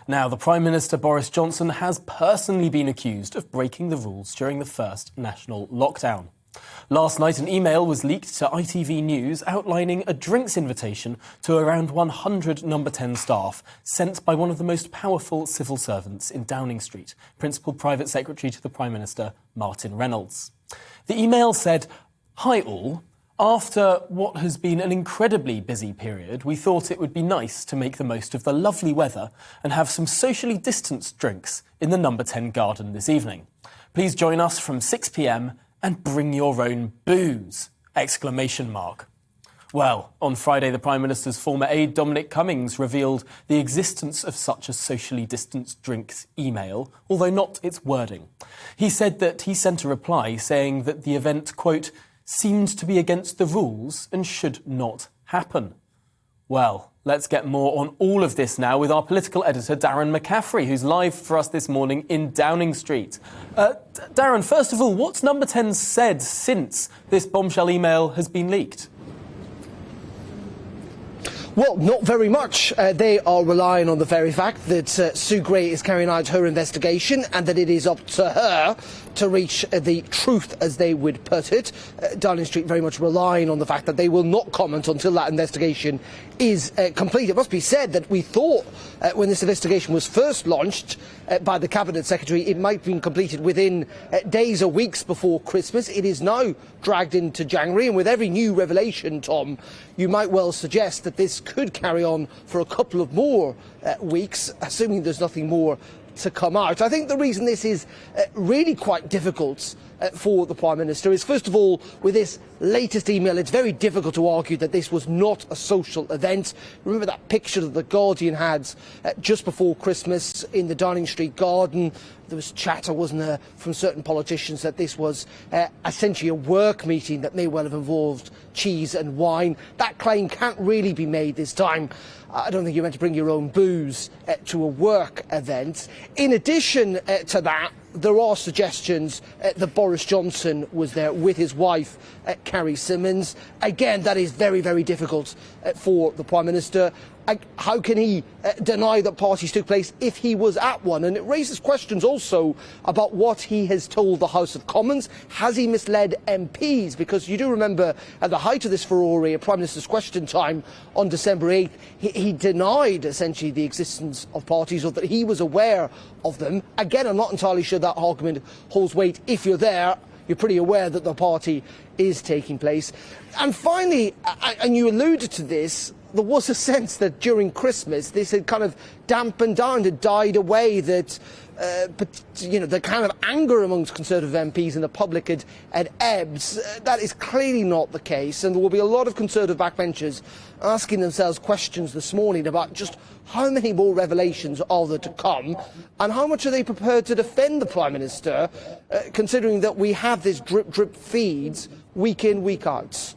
Now, the Prime Minister Boris Johnson has personally been accused of breaking the rules during the first national lockdown. Last night, an email was leaked to ITV News outlining a drinks invitation to around 100 Number 10 staff sent by one of the most powerful civil servants in Downing Street, Principal Private Secretary to the Prime Minister, Martin Reynolds. The email said, "Hi all. After what has been an incredibly busy period, we thought it would be nice to make the most of the lovely weather and have some socially distanced drinks in the Number 10 garden this evening. Please join us from 6 p.m. and bring your own booze!" Well, on Friday, the Prime Minister's former aide, Dominic Cummings, revealed the existence of such a socially distanced drinks email, although not its wording. He said that he sent a reply saying that the event, quote, seemed to be against the rules and should not happen. Well, let's get more on all of this now with our political editor, Darren McCaffrey, who's live for us this morning in Downing Street. Darren, first of all, what's Number 10 said since this bombshell email has been leaked? Well, not very much. They are relying on the very fact that Sue Gray is carrying out her investigation and that it is up to her to reach the truth, as they would put it. Downing Street very much relying on the fact that they will not comment until that investigation is complete. It must be said that we thought when this investigation was first launched by the Cabinet Secretary it might have been completed within days or weeks before Christmas. It is now dragged into January, and with every new revelation, Tom, you might well suggest that this could carry on for a couple of more weeks, assuming there's nothing more to come out. I think the reason this is really quite difficult for the Prime Minister is, first of all, with this latest email, it's very difficult to argue that this was not a social event. Remember that picture that The Guardian had just before Christmas in the Downing Street garden? There was chatter, wasn't there, from certain politicians that this was essentially a work meeting that may well have involved cheese and wine. That claim can't really be made this time. I don't think you're meant to bring your own booze to a work event. In addition to that, there are suggestions that Boris Johnson was there with his wife, Carrie Symonds. Again, that is very, very difficult for the Prime Minister. How can he deny that parties took place if he was at one? And it raises questions also about what he has told the House of Commons. Has he misled MPs? Because you do remember at the height of this furore at Prime Minister's Question Time on December 8th, he denied essentially the existence of parties, or that he was aware of them. Again, I'm not entirely sure that argument holds weight. If you're there, you're pretty aware that the party is taking place. And finally, and you alluded to this, there was a sense that during Christmas this had kind of dampened down, had died away, that the kind of anger amongst Conservative MPs and the public had ebbed. That is clearly not the case, and there will be a lot of Conservative backbenchers asking themselves questions this morning about just how many more revelations are there to come, and how much are they prepared to defend the Prime Minister, considering that we have this drip feeds week in, week out.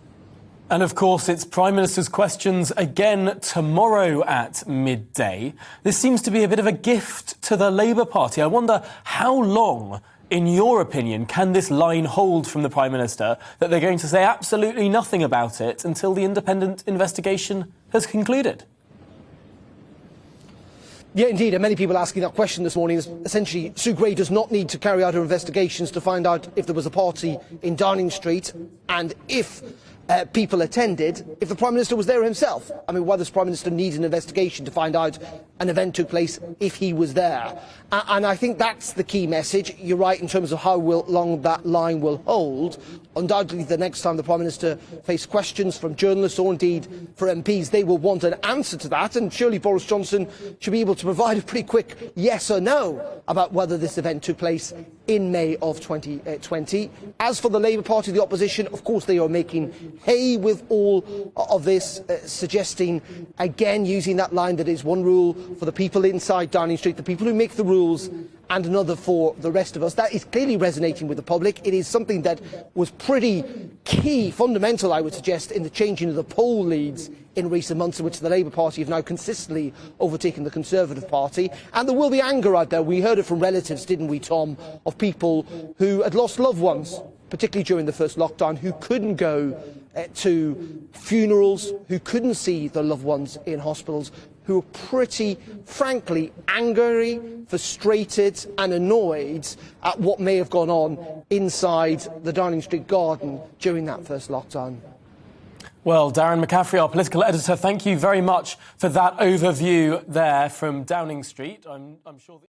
And of course, it's Prime Minister's Questions again tomorrow at midday. This seems to be a bit of a gift to the Labour Party. I wonder how long, in your opinion, can this line hold from the Prime Minister that they're going to say absolutely nothing about it until the independent investigation has concluded? Yeah, indeed, and many people asking that question this morning is essentially Sue Gray does not need to carry out her investigations to find out if there was a party in Downing Street, and if people attended, if the Prime Minister was there himself. I mean, why does the Prime Minister need an investigation to find out an event took place if he was there? And I think that's the key message. You're right in terms of how long that line will hold. Undoubtedly, the next time the Prime Minister faces questions from journalists or indeed for MPs, they will want an answer to that, and surely Boris Johnson should be able to provide a pretty quick yes or no about whether this event took place in May of 2020. As for the Labour Party, the opposition, of course they are making hay with all of this, suggesting, again, using that line that is one rule for the people inside Downing Street, the people who make the rules, and another for the rest of us. That is clearly resonating with the public. It is something that was pretty key, fundamental, I would suggest, in the changing of the poll leads in recent months, in which the Labour Party have now consistently overtaken the Conservative Party. And there will be anger out there. We heard it from relatives, didn't we, Tom, of people who had lost loved ones, particularly during the first lockdown, who couldn't go to funerals, who couldn't see their loved ones in hospitals, who are pretty, frankly, angry, frustrated and annoyed at what may have gone on inside the Downing Street garden during that first lockdown. Well, Darren McCaffrey, our political editor, thank you very much for that overview there from Downing Street. I'm sure that